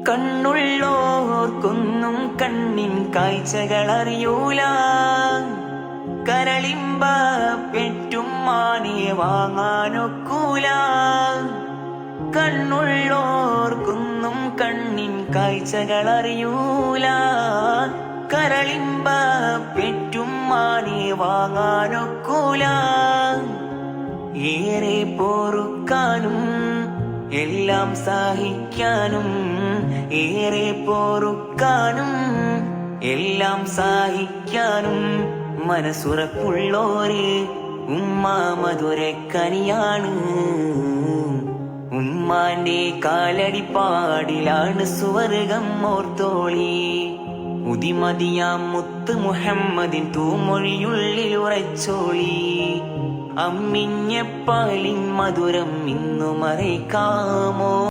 കണ്ണുള്ളോർക്കൊന്നും കണ്ണിൻ കാഴ്ചകളറിയൂല. കരളിമ്പ പെറ്റും മാനെ വാങ്ങാനൊക്കൂല. കണ്ണുള്ളോർക്കൊന്നും കണ്ണിൻ കാഴ്ചകളറിയൂല. കരളിമ്പ പെറ്റും മാനെ വാങ്ങാനൊക്കൂല. ഏറെ പൊറുക്കാനും എല്ലാം സഹിക്കാനും, ഏറെ പൊറുക്കാനും എല്ലാം സഹിക്കാനും മനസ്സുറപ്പുള്ളോര് ഉമ്മ മധുരക്കനിയാണ്. ഉമ്മാന്റെ കാലടിപ്പാടിലാണ് സ്വർഗം ഓർത്തോളി. ഉദിമതിയാം മുത്ത് മുഹമ്മദിൻ തൂമൊഴിയുള്ളിൽ ഉറച്ചോളി. അമ്മിഞ്ഞ പാലിൻ മധുരം ഇന്നു മറയ്ക്കാമോ?